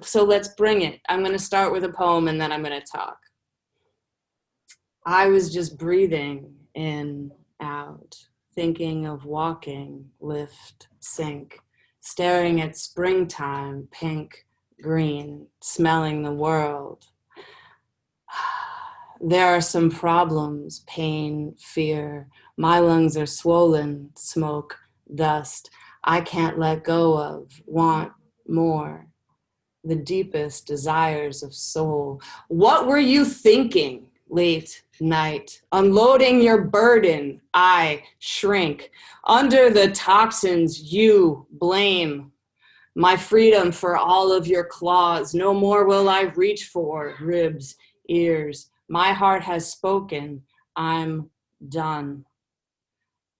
So let's bring it. I'm going to start with a poem and then I'm going to talk. I was just breathing in, out, thinking of walking, lift, sink, staring at springtime, pink, green, smelling the world. There are some problems, pain, fear. My lungs are swollen, smoke, dust. I can't let go of, want more. The deepest desires of soul. What were you thinking late night? Unloading your burden, I shrink. Under the toxins you blame. My freedom for all of your claws. No more will I reach for ribs, ears. My heart has spoken. I'm done.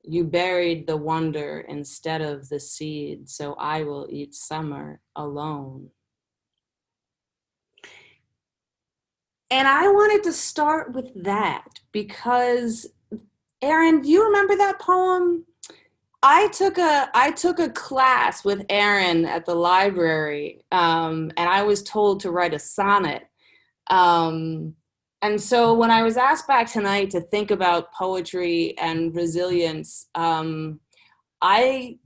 You buried the wonder instead of the seed, so I will eat summer alone. And I wanted to start with that because, Aaron, do you remember that poem? I took a class with Aaron at the library, and I was told to write a sonnet. And so when I was asked back tonight to think about poetry and resilience, I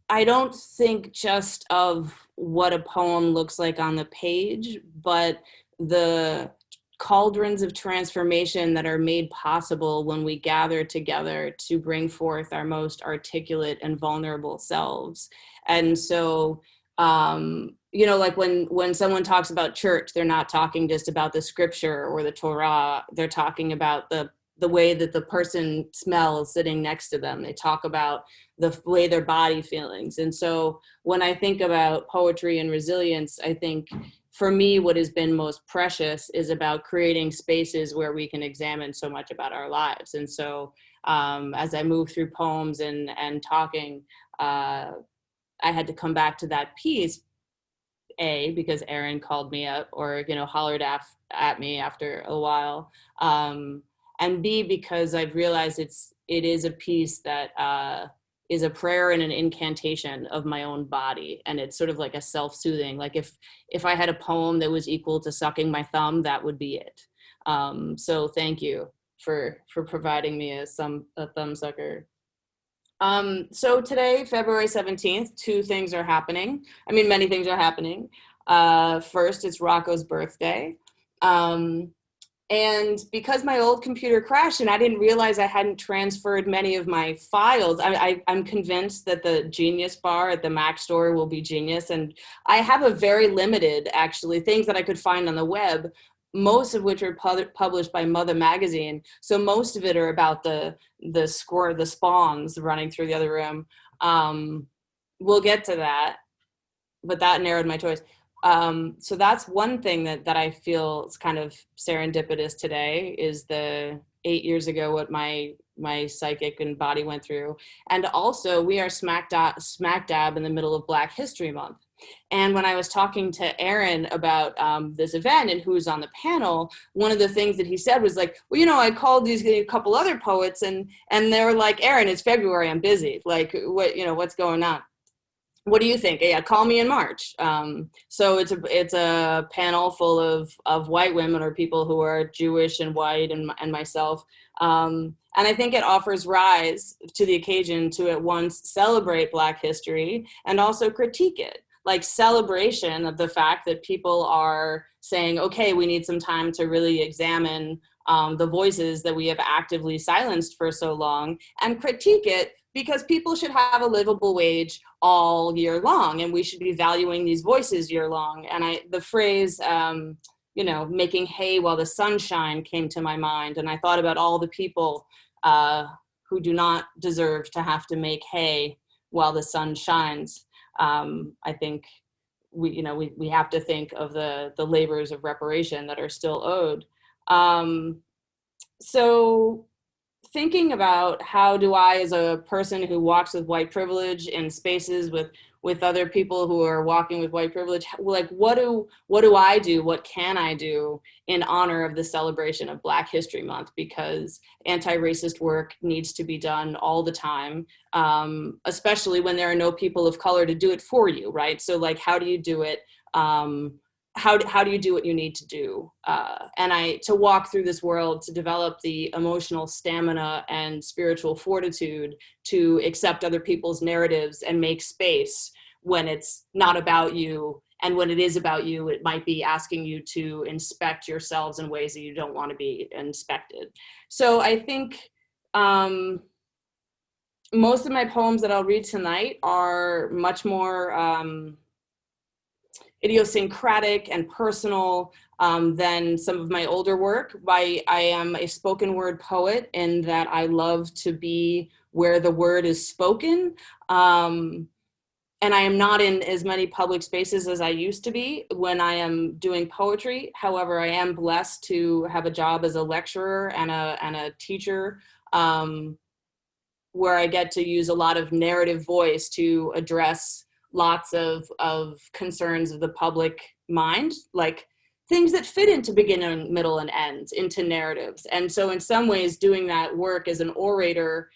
don't think just of what a poem looks like on the page, but the cauldrons of transformation that are made possible when we gather together to bring forth our most articulate and vulnerable selves. And so, like when someone talks about church, they're not talking just about the scripture or the Torah, they're talking about the way that the person smells sitting next to them. They talk about the way their body feelings. And so when I think about poetry and resilience, I think for me, what has been most precious is about creating spaces where we can examine so much about our lives. And so as I move through poems and talking, I had to come back to that piece, A, because Aaron called me up or, hollered at me after a while. And B, because I've realized it is a piece that is a prayer and an incantation of my own body. And it's sort of like a self-soothing. Like if I had a poem that was equal to sucking my thumb, that would be it. So thank you for providing me a thumb sucker. So today, February 17th, two things are happening. I mean, many things are happening. First, it's Rocco's birthday. And because my old computer crashed and I didn't realize I hadn't transferred many of my files, I'm convinced that the Genius bar at the Mac store will be genius. And I have a very limited, actually, things that I could find on the web, most of which are published by Mother Magazine. So most of it are about the spawns running through the other room. We'll get to that, but that narrowed my choice. So that's one thing that I feel is kind of serendipitous today is the 8 years ago what my psychic and body went through. And also we are smack dab in the middle of Black History Month. And when I was talking to Aaron about this event and who's on the panel, one of the things that he said was like, well, I called a couple other poets and they were like, Aaron, it's February, I'm busy. Like, what's going on? What do you think? Yeah, call me in March. So it's a panel full of white women or people who are Jewish and white and myself. And I think it offers rise to the occasion to at once celebrate Black history and also critique it. Like celebration of the fact that people are saying, okay, we need some time to really examine the voices that we have actively silenced for so long, and critique it because people should have a livable wage all year long, and we should be valuing these voices year long. And the phrase, making hay while the sun shines came to my mind, and I thought about all the people who do not deserve to have to make hay while the sun shines. I think we have to think of the labors of reparation that are still owed. So thinking about how do I, as a person who walks with white privilege in spaces with other people who are walking with white privilege, like what do I do? What can I do in honor of the celebration of Black History Month? Because anti-racist work needs to be done all the time, especially when there are no people of color to do it for you, right? So like, how do you do it How do you do what you need to do? And to walk through this world, to develop the emotional stamina and spiritual fortitude to accept other people's narratives and make space when it's not about you. And when it is about you, it might be asking you to inspect yourselves in ways that you don't want to be inspected. So I think most of my poems that I'll read tonight are much more idiosyncratic and personal than some of my older work. I am a spoken word poet in that I love to be where the word is spoken. And I am not in as many public spaces as I used to be when I am doing poetry. However, I am blessed to have a job as a lecturer and a teacher, where I get to use a lot of narrative voice to address lots of concerns of the public mind, like things that fit into beginning, middle, and end, into narratives. And so in some ways, doing that work as an orator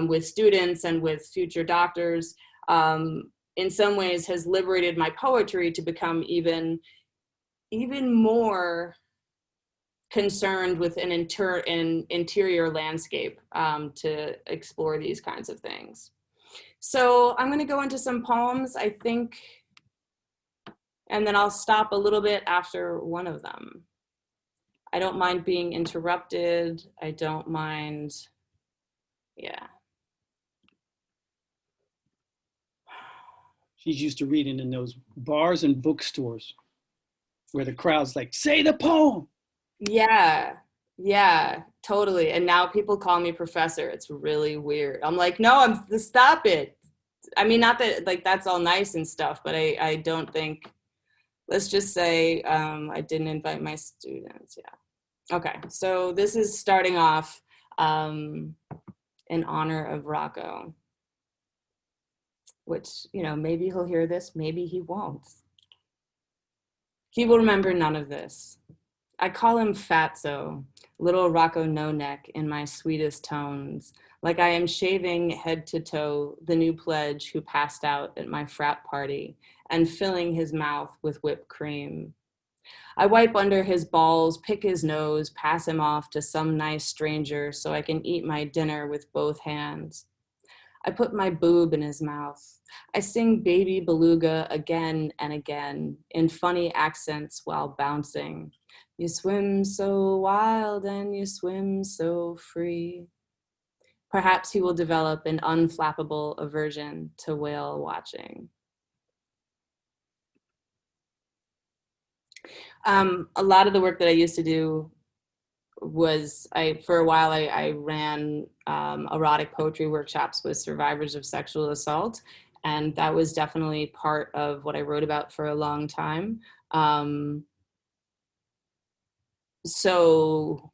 with students and with future doctors, in some ways has liberated my poetry to become even more concerned with an interior landscape to explore these kinds of things. So I'm going to go into some poems, I think, and then I'll stop a little bit after one of them. I don't mind being interrupted. I don't mind, yeah. She's used to reading in those bars and bookstores where the crowd's like, say the poem. Yeah, totally. And now people call me professor. It's really weird. I'm like, no, stop it. I mean, not that like that's all nice and stuff, but I don't think, let's just say I didn't invite my students. Yeah. Okay, so this is starting off in honor of Rocco, which, you know, maybe he'll hear this, maybe he won't. He will remember none of this. I call him Fatso, little Rocco No-Neck in my sweetest tones, like I am shaving head to toe the new pledge who passed out at my frat party and filling his mouth with whipped cream. I wipe under his balls, pick his nose, pass him off to some nice stranger so I can eat my dinner with both hands. I put my boob in his mouth. I sing Baby Beluga again and again in funny accents while bouncing. You swim so wild and you swim so free. Perhaps he will develop an unflappable aversion to whale watching. A lot of the work that I used to do was, for a while I ran erotic poetry workshops with survivors of sexual assault, and that was definitely part of what I wrote about for a long time. So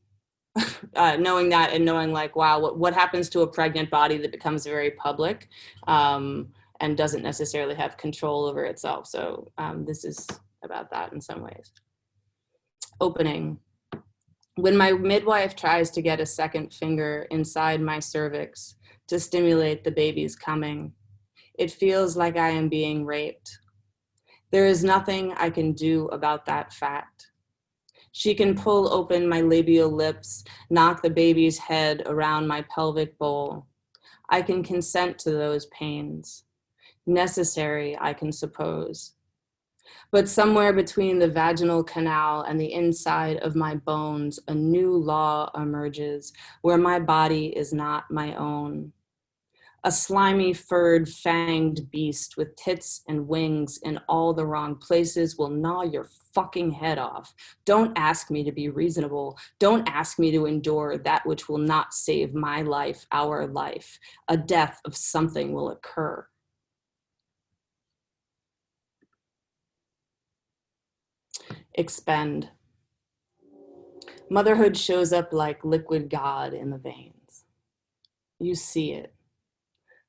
knowing that and knowing like, wow, what happens to a pregnant body that becomes very public and doesn't necessarily have control over itself. So this is about that in some ways. Opening. When my midwife tries to get a second finger inside my cervix to stimulate the baby's coming, it feels like I am being raped. There is nothing I can do about that fact. She can pull open my labial lips, knock the baby's head around my pelvic bowl. I can consent to those pains. Necessary, I can suppose. But somewhere between the vaginal canal and the inside of my bones, a new law emerges where my body is not my own. A slimy, furred, fanged beast with tits and wings in all the wrong places will gnaw your fucking head off. Don't ask me to be reasonable. Don't ask me to endure that which will not save my life, our life. A death of something will occur. Expend. Motherhood shows up like liquid God in the veins. You see it.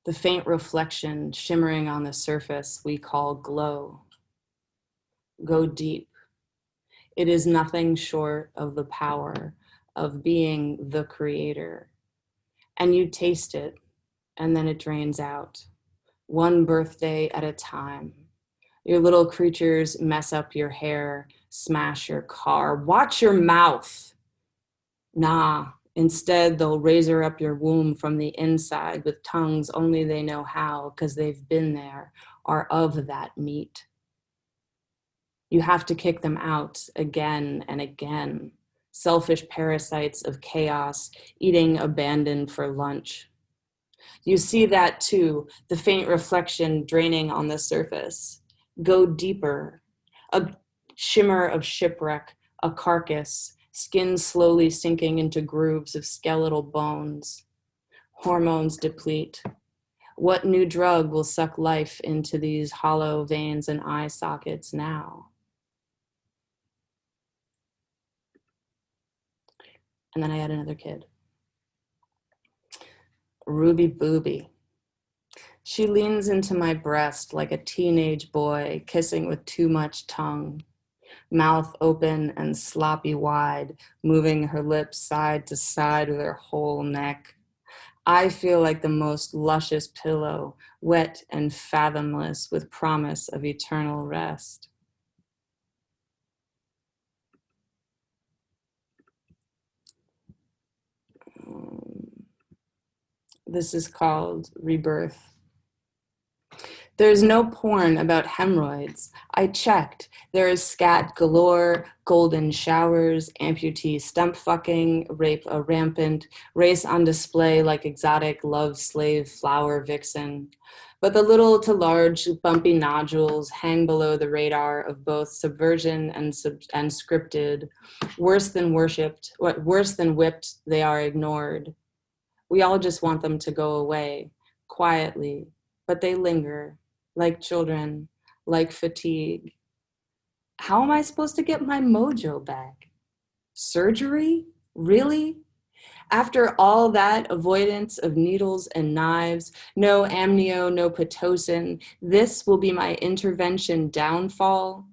The faint reflection shimmering on the surface we call glow. Go deep. It is nothing short of the power of being the creator. And you taste it, and then it drains out, one birthday at a time, Your little creatures mess up your hair, smash your car. Watch your mouth. Nah, instead they'll razor up your womb from the inside with tongues only they know how, because they've been there, are of that meat. You have to kick them out again and again. Selfish parasites of chaos, eating abandoned for lunch. You see that too, the faint reflection draining on the surface. Go deeper. A shimmer of shipwreck, a carcass, skin slowly sinking into grooves of skeletal bones. Hormones deplete. What new drug will suck life into these hollow veins and eye sockets now? And then I had another kid. Ruby Booby. She leans into my breast like a teenage boy, kissing with too much tongue, mouth open and sloppy wide, moving her lips side to side with her whole neck. I feel like the most luscious pillow, wet and fathomless with promise of eternal rest. This is called Rebirth. There's no porn about hemorrhoids. I checked. There is scat galore, golden showers, amputee stump fucking, rape a rampant, race on display like exotic love slave flower vixen. But the little to large bumpy nodules hang below the radar of both subversion and scripted. Worse than worshipped, worse than whipped, they are ignored. We all just want them to go away, quietly, but they linger. Like children, like fatigue. How am I supposed to get my mojo back? Surgery? Really? After all that avoidance of needles and knives, no amnio, no Pitocin, this will be my intervention downfall?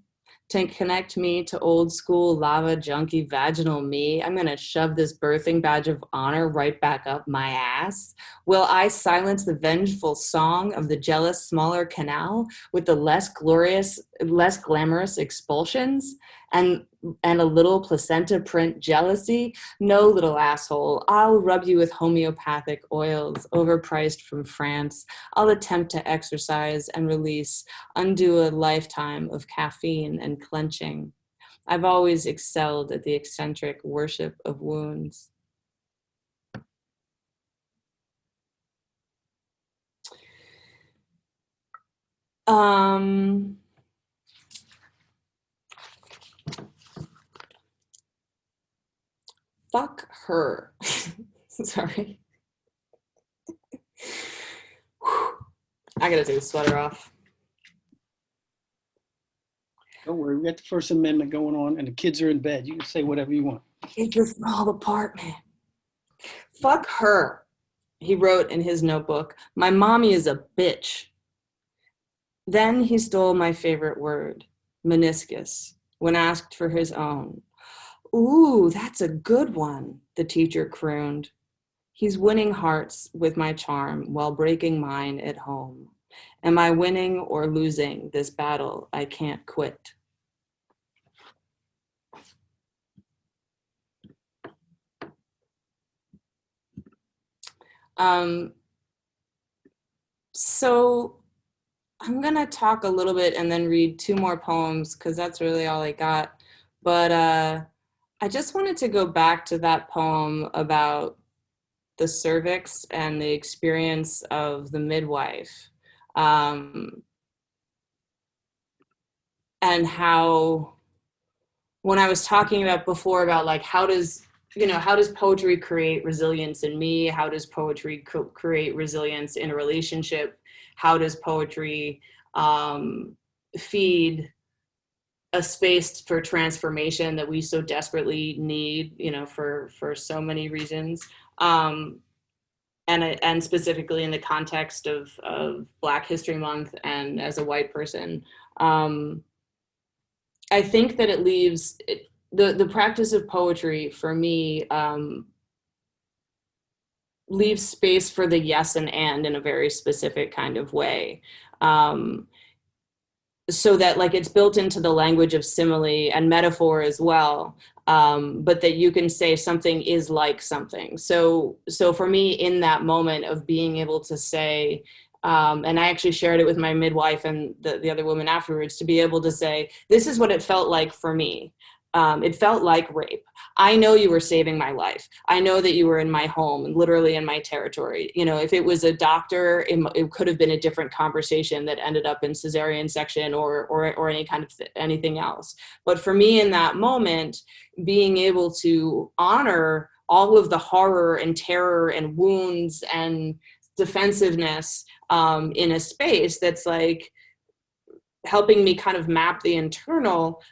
To connect me to old school lava junkie vaginal me, I'm gonna shove this birthing badge of honor right back up my ass. Will I silence the vengeful song of the jealous smaller canal with the less glamorous expulsions and a little placenta print jealousy? No, little asshole, I'll rub you with homeopathic oils overpriced from France. I'll attempt to exercise and release, undo a lifetime of caffeine and clenching. I've always excelled at the eccentric worship of wounds. Fuck her. Sorry. I gotta take the sweater off. Don't worry, we got the First Amendment going on and the kids are in bed. You can say whatever you want. It's a small apartment. Fuck her, he wrote in his notebook. My mommy is a bitch. Then he stole my favorite word, meniscus, when asked for his own. Ooh, that's a good one, the teacher crooned. He's winning hearts with my charm while breaking mine at home. Am I winning or losing this battle I can't quit? So I'm gonna talk a little bit and then read two more poems because that's really all I got. But I just wanted to go back to that poem about the cervix and the experience of the midwife, and how, when I was talking about before about like how does poetry create resilience in me? How does poetry create resilience in a relationship? How does poetry feed a space for transformation that we so desperately need, for so many reasons? And specifically in the context of Black History Month and as a white person, I think that it leaves the practice of poetry for me leaves space for the yes and in a very specific kind of way. so that like it's built into the language of simile and metaphor as well, but that you can say something is like something. So for me, in that moment of being able to say, and I actually shared it with my midwife and the other woman afterwards, to be able to say, this is what it felt like for me. It felt like rape. I know you were saving my life. I know that you were in my home and literally in my territory. You know, if it was a doctor, it could have been a different conversation that ended up in cesarean section or any kind of anything else. But for me in that moment, being able to honor all of the horror and terror and wounds and defensiveness in a space that's like helping me kind of map the internal,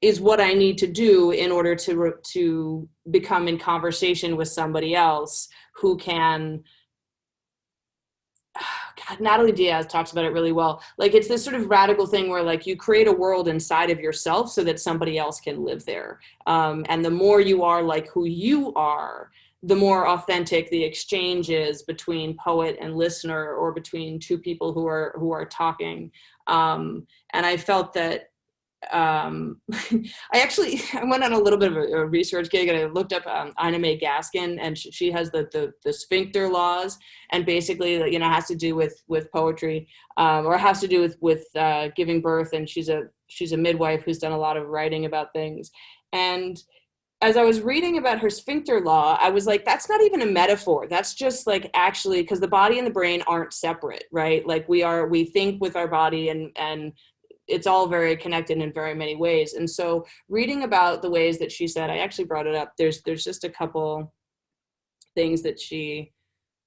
is what I need to do in order to become in conversation with somebody else who can. God, Natalie Diaz talks about it really well. Like, it's this sort of radical thing where like you create a world inside of yourself so that somebody else can live there. And the more you are like who you are, the more authentic the exchange is between poet and listener, or between two people who are talking. And I felt that I went on a little bit of a research gig, and I looked up Ina May Gaskin, and she has the sphincter laws, and basically, you know, has to do with poetry, or has to do with giving birth. And she's a midwife who's done a lot of writing about things. And as I was reading about her sphincter law, I was like, that's not even a metaphor. That's just like, actually, because the body and the brain aren't separate, right? Like we think with our body, and it's all very connected in very many ways. And so reading about the ways that she said, I actually brought it up, there's just a couple things that she,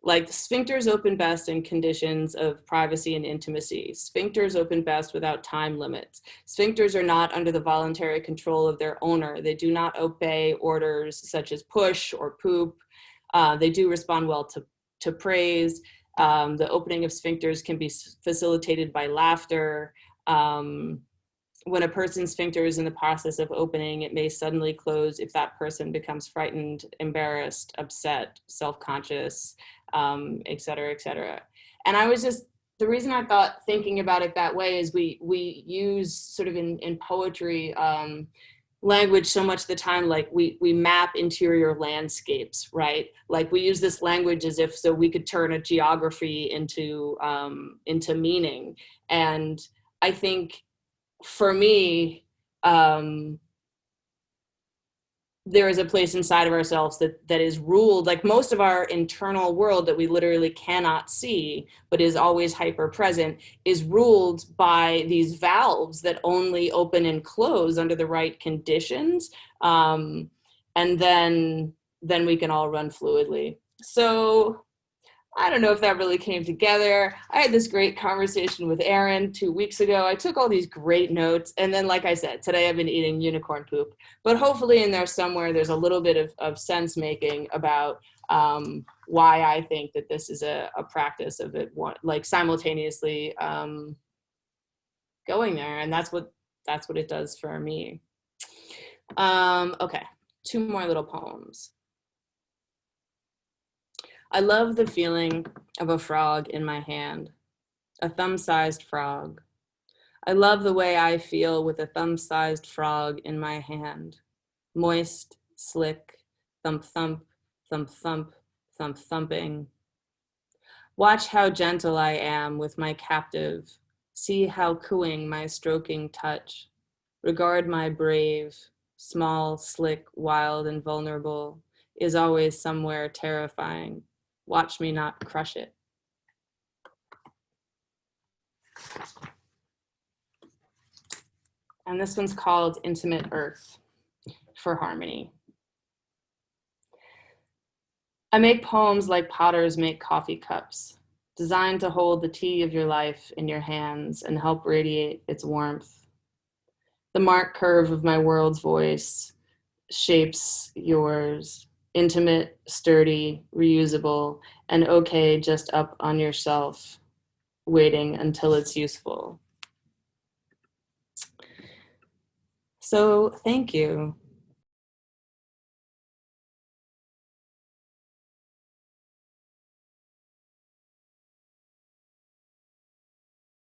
like, sphincters open best in conditions of privacy and intimacy. Sphincters open best without time limits. Sphincters are not under the voluntary control of their owner. They do not obey orders such as push or poop. They do respond well to praise. The opening of sphincters can be facilitated by laughter. When a person's sphincter is in the process of opening, it may suddenly close if that person becomes frightened, embarrassed, upset, self-conscious, et cetera, et cetera. And I was just, the reason I thought thinking about it that way is we use sort of in poetry language so much of the time, like we map interior landscapes, right? Like we use this language as if so we could turn a geography into meaning. And I think for me, there is a place inside of ourselves that is ruled, like most of our internal world that we literally cannot see, but is always hyper present, is ruled by these valves that only open and close under the right conditions. And then we can all run fluidly. So I don't know if that really came together. I had this great conversation with Aaron 2 weeks ago. I took all these great notes. And then, like I said, today I've been eating unicorn poop. But hopefully in there somewhere, there's a little bit of sense making about why I think that this is a practice of it, like simultaneously going there. And that's what it does for me. Okay, 2 more little poems. I love the feeling of a frog in my hand, a thumb-sized frog. I love the way I feel with a thumb-sized frog in my hand. Moist, slick, thump, thump, thump, thump, thump, thumping. Watch how gentle I am with my captive. See how cooing my stroking touch. Regard my brave, small, slick, wild, and vulnerable is always somewhere terrifying. Watch me not crush it. And this one's called Intimate Earth for Harmony. I make poems like potters make coffee cups, designed to hold the tea of your life in your hands and help radiate its warmth. The marked curve of my world's voice shapes yours. Intimate, sturdy, reusable, and okay just up on your shelf, waiting until it's useful. So thank you.